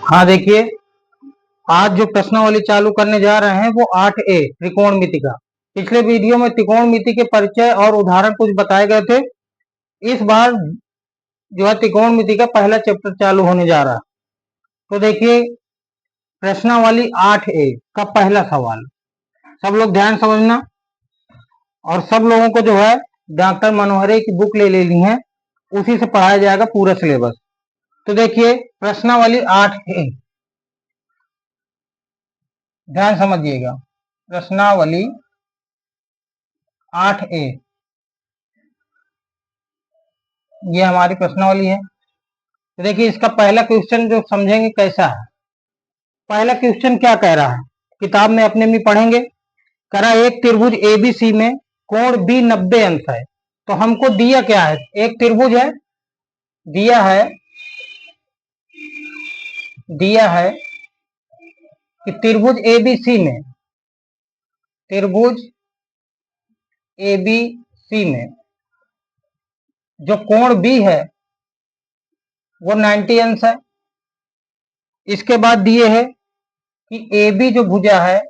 हाँ देखिए, आज जो प्रश्नावली चालू करने जा रहे हैं वो 8A त्रिकोणमिति का। पिछले वीडियो में त्रिकोणमिति के परिचय और उदाहरण कुछ बताए गए थे। इस बार जो है त्रिकोणमिति का पहला चैप्टर चालू होने जा रहा है। तो देखिए, प्रश्नावली 8A का पहला सवाल, सब लोग ध्यान समझना। और सब लोगों को जो है डॉक्टर मनोहरे की बुक ले लेनी है, उसी से पढ़ाया जाएगा पूरा सिलेबस। तो देखिए, प्रश्नावली 8A, ध्यान समझिएगा। प्रश्नावली 8A, ये हमारी प्रश्नावली है। तो देखिए, इसका पहला क्वेश्चन जो समझेंगे कैसा है। पहला क्वेश्चन क्या कह रहा है, किताब में अपने में पढ़ेंगे। कह रहा है एक त्रिभुज एबीसी में कोण बी 90 अंश है। तो हमको दिया क्या है, एक त्रिभुज है, दिया है कि त्रिभुज एबीसी में, त्रिभुज एबीसी में जो कोण बी है वो 90 अंश है। इसके बाद दिए है कि AB जो भुजा है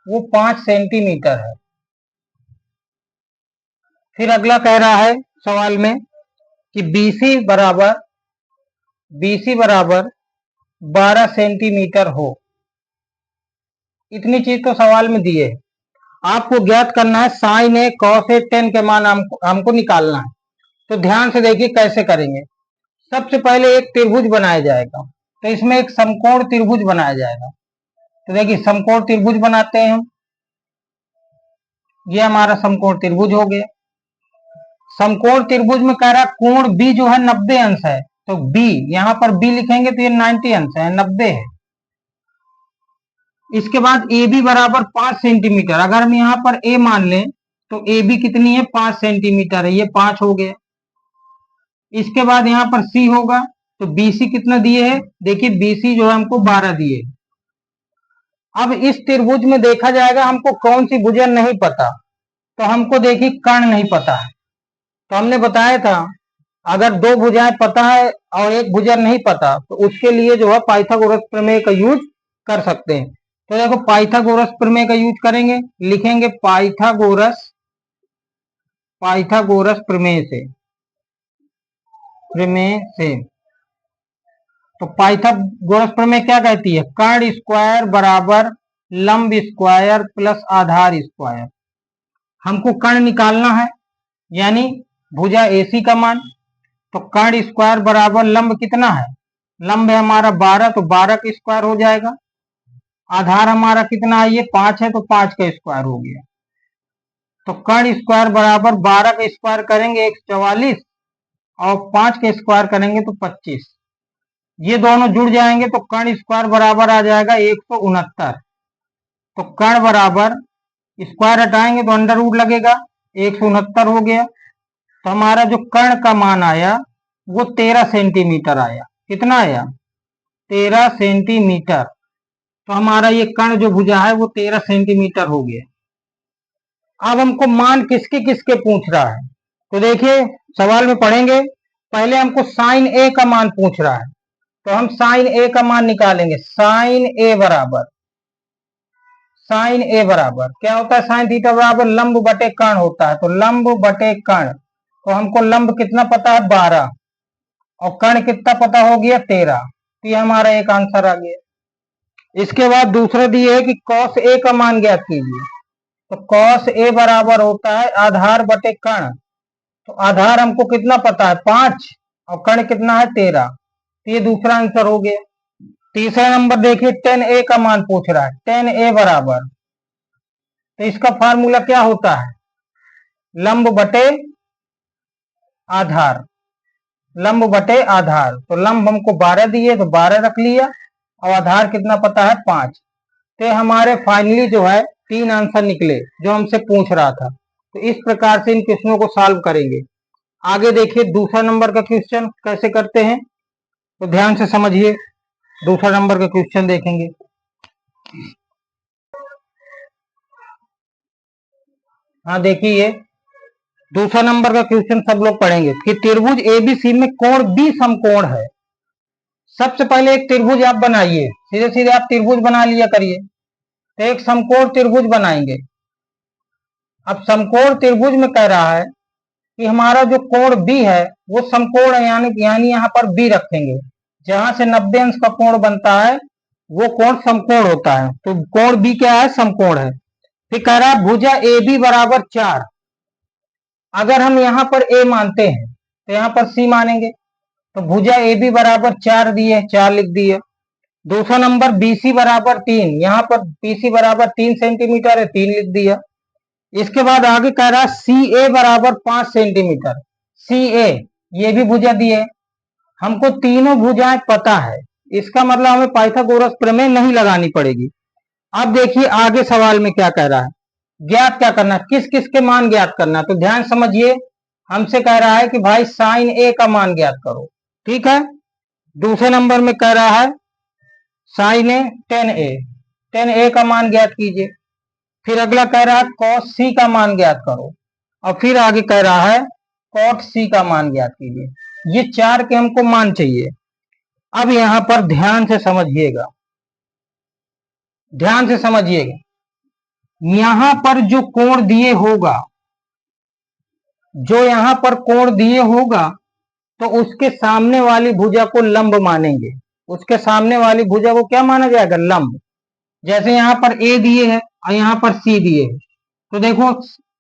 वो 5 सेंटीमीटर है। फिर अगला कह रहा है सवाल में कि BC बराबर 12 सेंटीमीटर हो। इतनी चीज तो सवाल में दिए है। आपको ज्ञात करना है sign A cos A ten के मान हमको निकालना है। तो ध्यान से देखिए कैसे करेंगे। सबसे पहले एक त्रिभुज बनाया जाएगा, तो इसमें एक समकोण त्रिभुज बनाया जाएगा। तो देखिए, समकोण त्रिभुज बनाते हैं हम। ये हमारा समकोण त्रिभुज हो गया। समकोण त्रिभुज में कह रहा कोण बी जो है 90 अंश है। तो बी, यहां पर बी लिखेंगे तो ये 90 अंश है, 90 है। इसके बाद ए बी बराबर 5 सेंटीमीटर। अगर हम यहाँ पर ए मान लें तो ए बी कितनी है, 5 सेंटीमीटर है, ये 5 हो गया। इसके बाद यहाँ पर सी होगा, तो बीसी कितना दिए है, देखिए बीसी जो है हमको 12 दिए। अब इस त्रिभुज में देखा जाएगा हमको कौन सी भुजा नहीं पता। तो हमको देखिए कर्ण नहीं पता है। तो हमने बताया था अगर दो भुजाएं पता है और एक भुजा नहीं पता तो उसके लिए जो है पाइथागोरस प्रमेय का यूज कर सकते हैं। तो देखो, पाइथागोरस प्रमेय का यूज करेंगे, लिखेंगे पाइथागोरस प्रमेय से। तो पाइथागोरस प्रमेय क्या कहती है, कर्ण स्क्वायर बराबर लंब स्क्वायर प्लस आधार स्क्वायर। हमको कर्ण निकालना है, यानी भुजा AC का मान। तो कर्ण स्क्वायर बराबर लंब कितना है, लंब है हमारा 12, तो 12 का स्क्वायर हो जाएगा। आधार हमारा कितना है, ये 5 है, तो 5 का स्क्वायर हो गया। तो कर्ण स्क्वायर बराबर 12 का स्क्वायर करेंगे 144, और 5 का स्क्वायर करेंगे तो 25। ये दोनों जुड़ जाएंगे तो कर्ण स्क्वायर बराबर आ जाएगा 169। तो कर्ण बराबर, स्क्वायर हटाएंगे तो अंडर रूट लगेगा, 169 हो गया। तो हमारा जो कर्ण का मान आया वो 13 सेंटीमीटर आया। कितना आया, 13 सेंटीमीटर। तो हमारा ये कर्ण जो भुजा है वो 13 सेंटीमीटर हो गया। अब हमको मान किसके किसके पूछ रहा है, तो देखिए सवाल में पढ़ेंगे। पहले हमको साइन ए का मान पूछ रहा है, तो हम साइन ए का मान निकालेंगे। साइन ए बराबर क्या होता है, साइन थीटा बराबर लंब बटे कर्ण होता है। तो लंब बटे कर्ण, तो हमको लंब कितना पता है, 12, और कर्ण कितना पता हो गया, 13। तो ये हमारा एक आंसर आ गया। इसके बाद दूसरा दिए है कि कॉस ए का मान ज्ञात कीजिए। तो कॉस ए बराबर होता है आधार बटे कर्ण। तो आधार हमको कितना पता है, 5, और कर्ण कितना है, 13। तो ये दूसरा आंसर हो गया। तीसरा नंबर देखिए, टेन ए का मान पूछ रहा है। टेन ए बराबर, तो इसका फार्मूला क्या होता है, लंब बटे आधार, लंब बटे आधार। तो लंब हमको 12 दिए तो 12 रख लिया, और आधार कितना पता है, 5। तो हमारे फाइनली जो है 3 आंसर निकले जो हमसे पूछ रहा था। तो इस प्रकार से इन क्वेश्चनों को सॉल्व करेंगे। आगे देखिए दूसरा नंबर का क्वेश्चन कैसे करते हैं, तो ध्यान से समझिए। दूसरा नंबर का क्वेश्चन देखेंगे। हाँ देखिए, दूसरा नंबर का क्वेश्चन सब लोग पढ़ेंगे कि त्रिभुज एबीसी में कोण बी समकोण है। सबसे पहले एक त्रिभुज आप बनाइए, सीधे सीधे आप त्रिभुज बना लिया करिए। तो एक समकोण त्रिभुज बनाएंगे। अब समकोण त्रिभुज में कह रहा है कि हमारा जो कोण बी है वो समकोण है, यानी यहाँ पर बी रखेंगे। जहां से 90 अंश का कोण बनता है वो कोण समकोण होता है। तो कोण बी क्या है? समकोण है। फिर कह रहा है भुजा ए बी बराबर 4। अगर हम यहाँ पर ए मानते हैं तो यहाँ पर सी मानेंगे। तो भुजा ए बी बराबर 4 दिए, 4 लिख दिए। दूसरा नंबर बीसी बराबर 3, यहाँ पर बीसी बराबर 3 सेंटीमीटर है, 3 लिख दिया। इसके बाद आगे कह रहा है सी ए बराबर 5 सेंटीमीटर। सी ए ये भी भुजा दिए। हमको तीनों भुजाएं पता है, इसका मतलब हमें पाइथागोरस प्रमेय नहीं लगानी पड़ेगी। अब देखिए आगे सवाल में क्या कह रहा है, ज्ञात क्या करना है, किस किस के मान ज्ञात करना है। तो ध्यान समझिए, हमसे कह रहा है कि भाई साइन ए का मान ज्ञात करो, ठीक है। दूसरे नंबर में कह रहा है साइन ए टेन ए का मान ज्ञात कीजिए। फिर अगला कह रहा है कॉस सी का मान ज्ञात करो, और फिर आगे कह रहा है कॉट सी का मान ज्ञात कीजिए। ये 4 के हमको मान चाहिए। अब यहां पर ध्यान से समझिएगा, ध्यान से समझिएगा। यहां पर जो कोण दिए होगा, जो यहां पर कोण दिए होगा, तो उसके सामने वाली भुजा को लंब मानेंगे। उसके सामने वाली भुजा को क्या माना जाएगा? लंब। जैसे यहां पर ए दिए है और यहां पर सी दिए है, तो देखो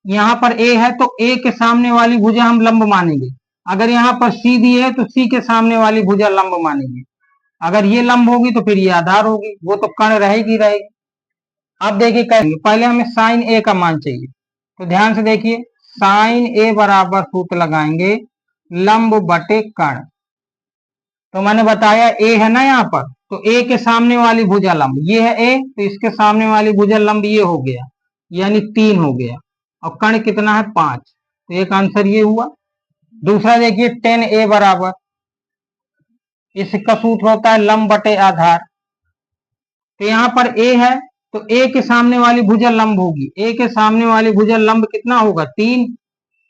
यहां पर ए है तो ए के सामने वाली भुजा हम लंब मानेंगे। अगर यहां पर सी दिए है तो सी के सामने वाली भुजा लंब मानेंगे। अगर ये लंब होगी तो फिर ये आधार होगी, वो तो कण रहेगी रहेगी। अब देखिए करेंगे, पहले हमें साइन ए का मान चाहिए। तो ध्यान से देखिए, साइन ए बराबर सूत्र लगाएंगे लंब बटे कण। तो मैंने बताया ए है ना यहाँ पर, तो ए के सामने वाली भुजा लंब ये है ए, तो इसके सामने वाली भुजा लंब ये हो गया, यानी 3 हो गया। और कण कितना है? 5। तो एक आंसर ये हुआ। दूसरा देखिए टेन ए बराबर, इसका सूत्र होता है लंब बटे आधार। तो यहाँ पर ए है तो ए के सामने वाली भुजा लंब होगी, ए के सामने वाली भुजा लंब कितना होगा? 3।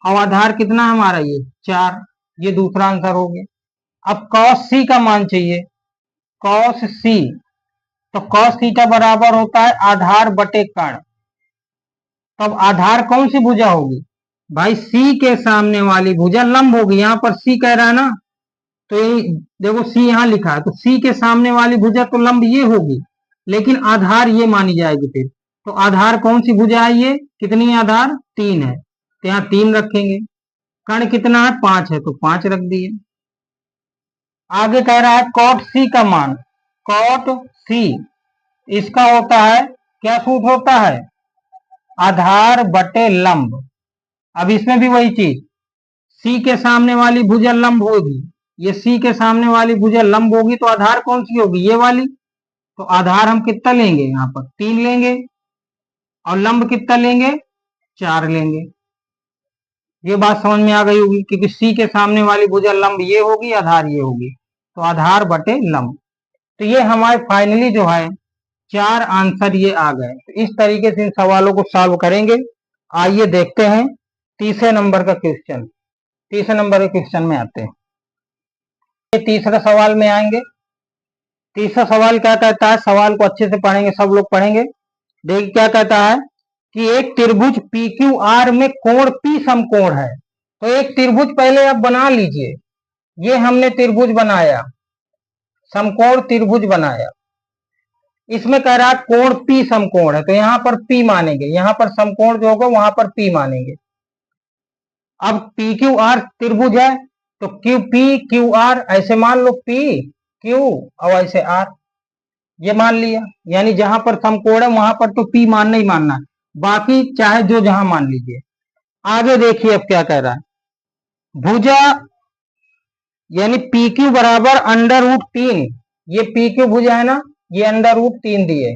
और आधार कितना है हमारा? ये 4। ये दूसरा आंसर हो गया। अब कॉस सी का मान चाहिए, कॉस सी। तो कॉस थीटा बराबर होता है आधार बटे कण। तब आधार कौन सी भुजा होगी? भाई सी के सामने वाली भुजा लंब होगी। यहाँ पर सी कह रहा है ना, तो ये देखो सी यहाँ लिखा है, तो सी के सामने वाली भुजा तो लंब ये होगी, लेकिन आधार ये मानी जाएगी। फिर तो आधार कौन सी भुजा है? ये कितनी आधार? 3 है, तो यहाँ 3 रखेंगे। कण कितना है? 5 है, तो 5 रख दिए। आगे कह रहा है कॉट सी का मान, कॉट सी इसका होता है, क्या सूत्र होता है? आधार बटे लंब। अब इसमें भी वही चीज, सी के सामने वाली भुजा लंब होगी, ये सी के सामने वाली भुजा लंब होगी, तो आधार कौन सी होगी? ये वाली। तो आधार हम कितना लेंगे? यहाँ पर 3 लेंगे, और लंब कितना लेंगे? 4 लेंगे। ये बात समझ में आ गई होगी, क्योंकि सी के सामने वाली भुजा लंब ये होगी, आधार ये होगी, तो आधार बटे लंब। तो ये हमारे फाइनली जो है 4 आंसर ये आ गए। तो इस तरीके से इन सवालों को सॉल्व करेंगे। आइए देखते हैं तीसरे नंबर का क्वेश्चन। तीसरे नंबर के क्वेश्चन में आते हैं। तीसरे सवाल में आएंगे। तीसरा सवाल क्या कहता है? सवाल को अच्छे से पढ़ेंगे, सब लोग पढ़ेंगे। देखिए क्या कहता है कि एक त्रिभुज पी क्यू आर में कोण पी समकोण है। तो एक त्रिभुज पहले आप बना लीजिए। ये हमने त्रिभुज बनाया, समकोण त्रिभुज बनाया। इसमें कह रहा है कोण पी समकोण है, तो यहां पर पी मानेंगे, यहां पर समकोण जो होगा वहां पर पी मानेंगे। अब पी क्यू आर त्रिभुज है, तो क्यू पी क्यू आर ऐसे मान लो, पी क्यू और ऐसे आर, ये मान लिया। यानी जहां पर समकोण है वहां पर तो पी मानना ही मानना है, बाकी चाहे जो जहां मान लीजिए। आगे देखिए अब क्या कह रहा है, भुजा यानी पी क्यू बराबर √3। ये पी क्यू भुजा है ना, ये √3 दिए।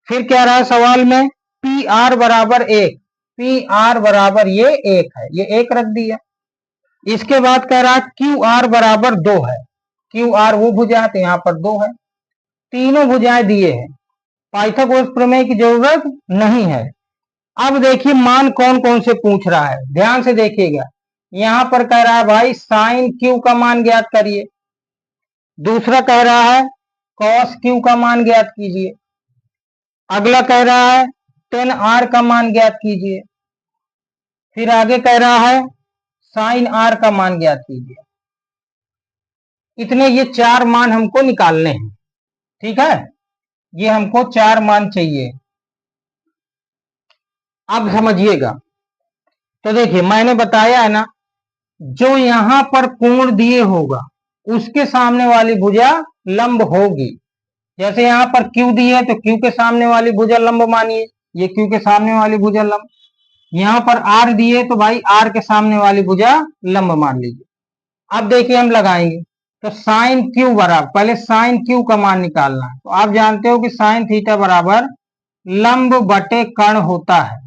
फिर क्या रहा सवाल में? पी आर बराबर 1, पी आर बराबर ये 1 है, ये 1 रख दिया। इसके बाद कह रहा है क्यू आर बराबर 2 है, क्यू आर वो भुजा है तो यहाँ पर 2 है। तीनों भुजाएं दिए हैं, पाइथागोरस प्रमेय की जरूरत नहीं है। अब देखिए मान कौन कौन से पूछ रहा है, ध्यान से देखिएगा। यहां पर कह रहा है भाई साइन क्यू का मान ज्ञात करिए। दूसरा कह रहा है cos q का मान ज्ञात कीजिए। अगला कह रहा है tan r का मान ज्ञात कीजिए। फिर आगे कह रहा है sin r का मान ज्ञात कीजिए। इतने ये 4 मान हमको निकालने हैं। ठीक है, ये हमको 4 मान चाहिए। अब समझिएगा, तो देखिए मैंने बताया है ना, जो यहां पर कोण दिए होगा उसके सामने वाली भुजा लंब होगी। जैसे यहां पर Q दी है तो Q के सामने वाली भुजा लंब मानिए, ये Q के सामने वाली भुजा लंब। यहां पर R दिए तो भाई R के सामने वाली भुजा लंब मान लीजिए। अब देखिए हम लगाएंगे, तो साइन Q बराबर, पहले साइन Q का मान निकालना है। तो आप जानते हो कि साइन थीटा बराबर लंब बटे कर्ण होता है।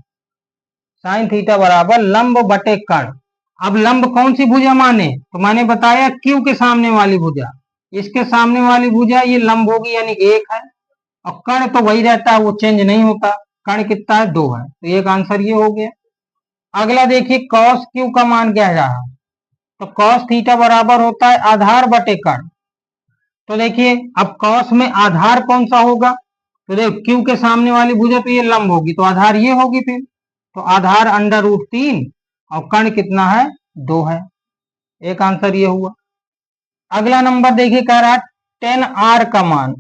साइन थीटा बराबर लंब बटे कर्ण। अब लंब कौन सी भुजा माने, तो मैंने बताया Q के सामने वाली भुजा, इसके सामने वाली भुजा ये लंब होगी यानी 1 है, और कर्ण तो वही रहता है, वो चेंज नहीं होता। कर्ण कितना है, 2 है, तो एक आंसर ये हो गया। अगला देखिए cos Q का मान क्या है, तो cos थीटा बराबर होता है आधार बटे कर्ण। तो देखिए अब cos में आधार कौन सा होगा, तो देखो Q के सामने वाली भुजा तो ये लंब होगी, तो आधार ये होगी। फिर तो आधार √3 और कर्ण कितना है, 2 है। एक आंसर ये हुआ। अगला नंबर देखिए कह रहा है tan r का मान।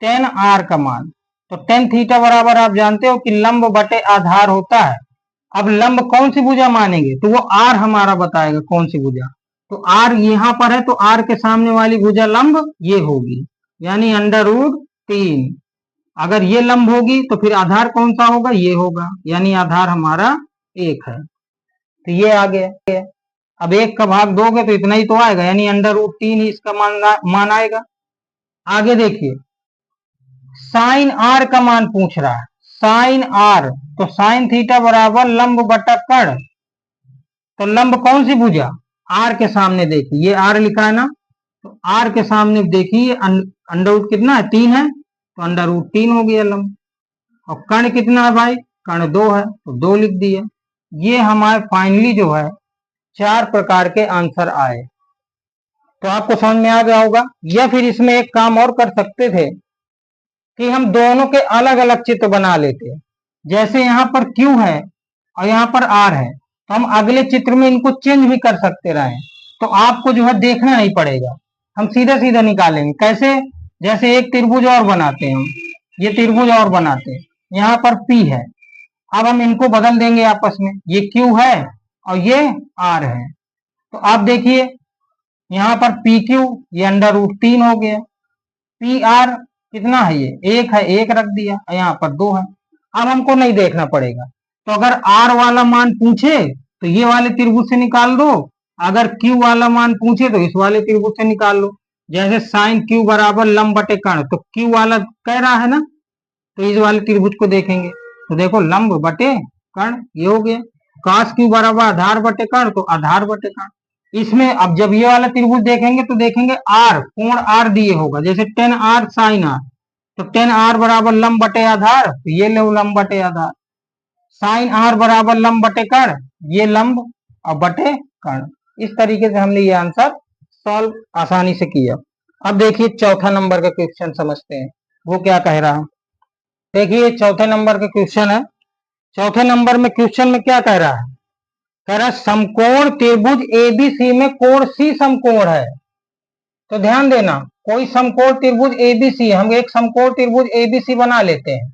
tan r का मान, तो tan थीटा बराबर आप जानते हो कि लंब बटे आधार होता है। अब लंब कौन सी भुजा मानेंगे, तो वो r हमारा बताएगा कौन सी भुजा। तो r यहां पर है, तो r के सामने वाली भुजा लंब ये होगी, यानी √3। अगर ये लंब होगी तो फिर आधार कौन सा होगा, ये होगा, यानी आधार हमारा 1 है। तो ये आ गया। अब 1 का भाग दोगे तो इतना ही तो आएगा, यानी √3 ही इसका मान आएगा। आगे देखिए साइन r का मान पूछ रहा है। साइन r, तो साइन थीटा बराबर लंब बटा कर्ण। तो लंब कौन सी भुजा, r के सामने देखिए, ये r लिखा है ना, तो r के सामने देखिए अंडर कितना है, 3 है, तो √3 हो गया लंब। और कर्ण कितना है भाई, कर्ण 2 है, तो 2 लिख दिया। ये हमारे फाइनली जो है 4 प्रकार के आंसर आए। तो आपको समझ में आ गया होगा। या फिर इसमें एक काम और कर सकते थे कि हम दोनों के अलग अलग चित्र बना लेते। जैसे यहाँ पर Q है और यहाँ पर R है, तो हम अगले चित्र में इनको चेंज भी कर सकते रहे, तो आपको जो है देखना नहीं पड़ेगा, हम सीधा सीधा निकालेंगे। कैसे, जैसे एक त्रिभुज और बनाते हैं हम, ये त्रिभुज और बनाते हैं, यहाँ पर P है। अब हम इनको बदल देंगे आपस में, ये Q है और ये R है। तो आप देखिए यहाँ पर PQ ये √3 हो गया, PR कितना है, ये 1 है, 1 रख दिया, यहाँ पर 2 है। अब हमको नहीं देखना पड़ेगा, तो अगर R वाला मान पूछे तो ये वाले त्रिभुज से निकाल दो, अगर Q वाला मान पूछे तो इस वाले त्रिभुज से निकाल लो। जैसे साइन Q बराबर लंब बटे कर्ण, तो Q वाला कह रहा है ना, तो इस वाले त्रिभुज को देखेंगे, तो देखो लंब बटे कर्ण ये हो गया। cos Q बराबर आधार बटे कर्ण, तो आधार बटे कर्ण। इसमें अब जब ये वाला त्रिभुज देखेंगे तो देखेंगे R, कोण R दिए होगा, जैसे tan r sin r, तो tan r बराबर लंब बटे आधार, तो ये लो लंब बटे आधार। साइन r बराबर लंब बटे कर्ण, ये लंब और बटे कर्ण। इस तरीके से हमने ये आंसर सॉल्व आसानी से किया। अब देखिए चौथा नंबर का क्वेश्चन समझते हैं, वो क्या कह रहा है। देखिए चौथे नंबर का क्वेश्चन है। चौथे नंबर में क्वेश्चन में क्या कह रहा है, कह रहा है समकोण त्रिभुज एबीसी में कोण सी समकोण है। तो ध्यान देना, कोई समकोण त्रिभुज एबीसी, हम एक समकोण त्रिभुज एबीसी बना लेते हैं।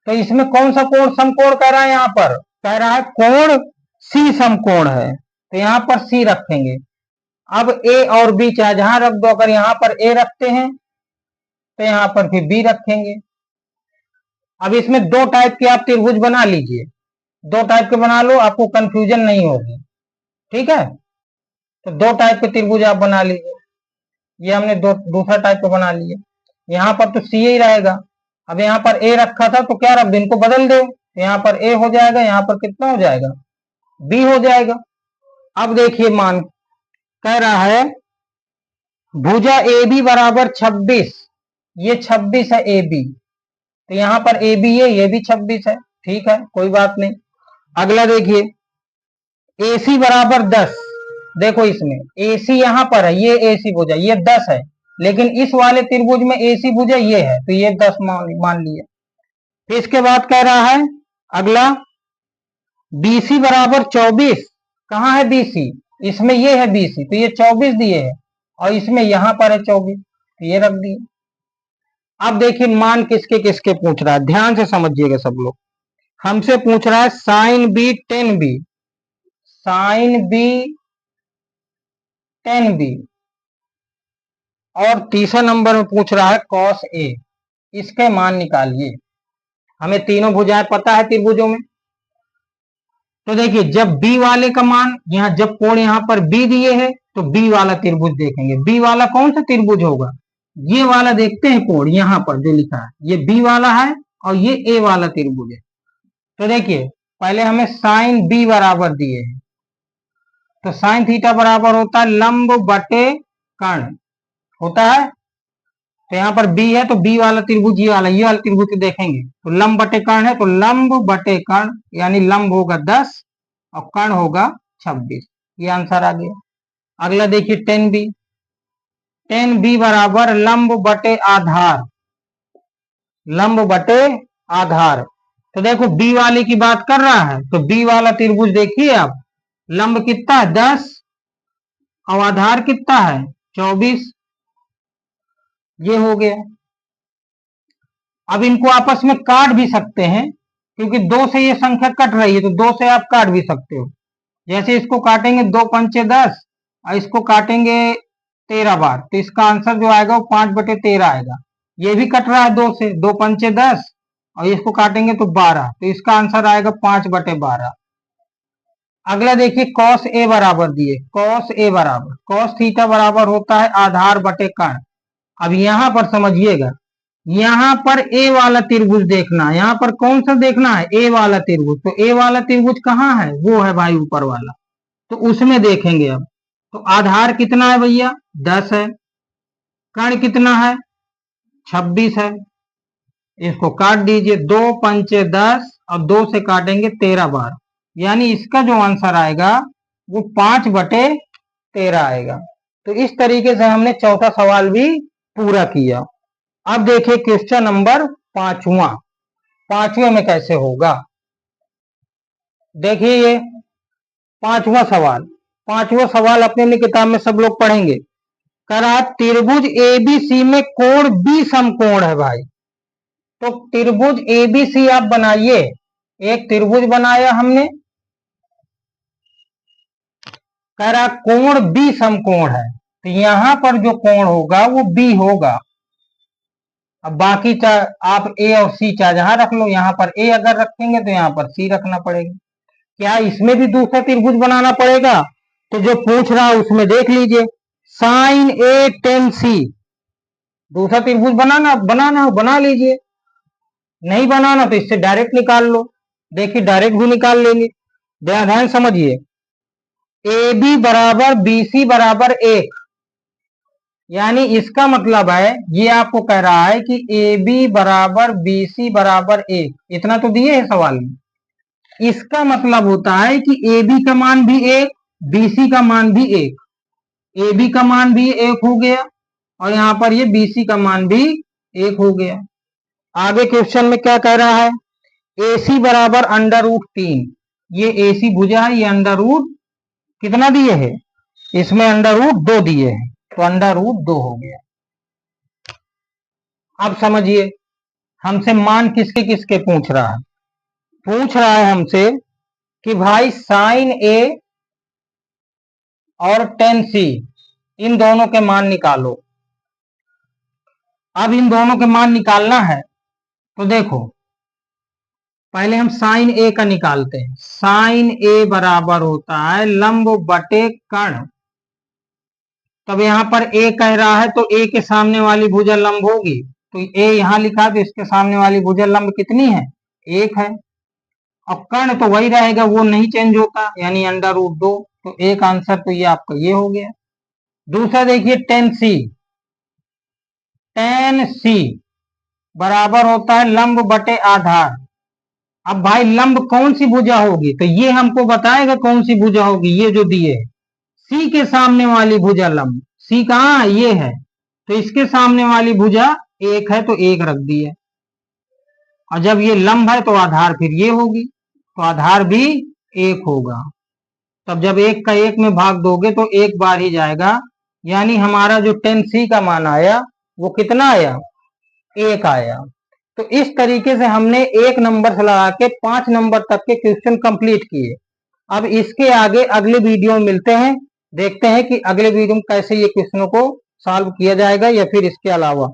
तो इसमें कौन सा कोण समकोण कह रहा है, यहाँ पर कह रहा है कोण सी समकोण है, तो यहाँ पर सी रखेंगे। अब ए और बी चाहे जहां रख दो, अगर यहाँ पर ए रखते हैं तो यहाँ पर फिर बी रखेंगे। अब इसमें 2 टाइप के आप त्रिभुज बना लीजिए, 2 टाइप के बना लो, आपको कंफ्यूजन नहीं होगी। ठीक है, तो 2 टाइप के त्रिभुज आप बना लीजिए। ये हमने दूसरा टाइप का बना लिया। यहाँ पर तो सी ही रहेगा। अब यहाँ पर ए रखा था तो क्या रख दो, इनको बदल दो, तो यहाँ पर ए हो जाएगा, यहाँ पर कितना हो जाएगा, बी हो जाएगा। अब देखिए मान कह रहा है भुजा ए बी बराबर 26, ये 26 है ए बी, तो यहाँ पर ए बी है, ये भी 26 है। ठीक है, कोई बात नहीं। अगला देखिए AC बराबर 10, देखो इसमें AC यहाँ पर है, ये AC भुजा, ये 10 है, लेकिन इस वाले त्रिभुज में AC भुजा ये है, तो ये 10 मान लिया। फिर इसके बाद कह रहा है अगला BC बराबर 24। कहाँ है BC? इसमें ये है BC, तो ये 24 दिए है, और इसमें यहां पर है 24, तो ये रख दिए। अब देखिए मान किसके किसके पूछ रहा है, ध्यान से समझिएगा सब लोग। हमसे पूछ रहा है sine B tan B, sine B tan B, और तीसरा नंबर में पूछ रहा है cos A। इसके मान निकालिए। हमें तीनों भुजाएं पता है त्रिभुजों में, तो देखिए जब B वाले का मान यहाँ, जब कोण यहाँ पर B दिए है तो B वाला त्रिभुज देखेंगे। B वाला कौन सा त्रिभुज होगा? ये वाला देखते हैं कोण यहाँ पर जो लिखा है, ये B वाला है और ये A वाला त्रिभुज है। तो देखिए पहले हमें साइन B बराबर दिए हैं, तो साइन थीटा बराबर होता है लंब बटे कर्ण होता है। तो यहाँ पर B है तो B वाला त्रिभुज ये वाला त्रिभुज देखेंगे, तो लंब बटे कर्ण है, तो लंब बटे कर्ण यानी लंब होगा 10 और कर्ण होगा 26। ये आंसर आ गया। अगला देखिए tan B, tan B बराबर लंब बटे आधार, लंब बटे आधार। तो देखो B वाले की बात कर रहा है, तो B वाला त्रिभुज देखिए आप, लंब कितना है 10 और आधार कितना है 24, ये हो गया। अब इनको आपस में काट भी सकते हैं, क्योंकि 2 से ये संख्या कट रही है, तो 2 से आप काट भी सकते हो। जैसे इसको काटेंगे 2 पंचे 10 और इसको काटेंगे 13 बार, तो इसका आंसर जो आएगा वो 5/13 आएगा। ये भी कट रहा है 2 से, 2 पंचे 10 और इसको काटेंगे तो 12, तो इसका आंसर आएगा 5/12। अगला देखिए cos A बराबर दिए, cos A बराबर cos थीटा बराबर होता है आधार बटे कर्ण। अब यहां पर समझिएगा, यहां पर A वाला त्रिभुज देखना है, यहां पर कौन सा देखना है A वाला त्रिभुज। तो A वाला त्रिभुज कहाँ है? वो है भाई ऊपर वाला, तो उसमें देखेंगे। अब तो आधार कितना है भैया 10 है, कर्ण कितना है 26 है, इसको काट दीजिए 2 पंचे 10 और 2 से काटेंगे 13 बार, यानी इसका जो आंसर आएगा वो 5/13 आएगा। तो इस तरीके से हमने चौथा सवाल भी पूरा किया। अब देखिए क्वेश्चन नंबर 5वां, 5वें में कैसे होगा। देखिए ये 5वां सवाल, 5वां सवाल अपने किताब में सब लोग पढ़ेंगे। कह रहा त्रिभुज ABC में कोण B समकोण है भाई। तो त्रिभुज ABC आप बनाइए, एक त्रिभुज बनाया हमने, कह रहा कोण B समकोण है, तो यहां पर जो कोण होगा वो B होगा। अब बाकी आप A और C चाहे जहां रख लो, यहां पर A अगर रखेंगे तो यहां पर C रखना पड़ेगा। क्या इसमें भी दूसरा त्रिभुज बनाना पड़ेगा? तो जो पूछ रहा है उसमें देख लीजिए, साइन A tan C, दूसरा त्रिभुज बनाना हो बना लीजिए, नहीं बनाना तो इससे डायरेक्ट निकाल लो। देखिए डायरेक्ट भी निकाल लेंगे, ध्यान समझिए। AB बराबर BC बराबर 1, यानी इसका मतलब है ये आपको कह रहा है कि AB बराबर BC बराबर 1, इतना तो दिए है सवाल में। इसका मतलब होता है कि AB का मान भी 1, BC का मान भी 1, AB का मान भी 1 हो गया और यहां पर ये BC का मान भी 1 हो गया। आगे क्वेश्चन में क्या कह रहा है, AC बराबर √3, ये AC भुजा है, ये √ कितना दिए है, इसमें √2 दिए हैं, तो √2 हो गया। अब समझिए हमसे मान किसके किसके पूछ रहा है, पूछ रहा है हमसे कि भाई साइन A और tan C इन दोनों के मान निकालो। अब इन दोनों के मान निकालना है, तो देखो पहले हम साइन A का निकालते हैं। साइन A बराबर होता है लंब बटे कर्ण। तब यहां पर A कह रहा है तो A के सामने वाली भुजा लंब होगी, तो A यहां लिखा, तो इसके सामने वाली भुजा लंब कितनी है 1 है। अब कर्ण तो वही रहेगा, वो नहीं चेंज होता, यानी √2, तो एक आंसर तो ये आपका ये हो गया। दूसरा देखिए tan C, tan C बराबर होता है लंब बटे आधार। अब भाई लंब कौन सी भुजा होगी, तो ये हमको बताएगा कौन सी भुजा होगी, ये जो दिए सी के सामने वाली भुजा लंब, सी कहाँ है, ये है, तो इसके सामने वाली भुजा एक है तो एक रख दी है, और जब ये लंब है तो आधार फिर ये होगी, तो आधार भी एक होगा। तब जब एक का एक में भाग दोगे तो एक बार ही जाएगा, यानी हमारा जो 10C का मान आया वो कितना आया, एक आया। तो इस तरीके से हमने एक नंबर से लगा के 5 नंबर तक के क्वेश्चन कंप्लीट किए। अब इसके आगे अगले वीडियो में मिलते हैं, देखते हैं कि अगले वीडियो में कैसे ये क्वेश्चनों को सॉल्व किया जाएगा या फिर इसके अलावा।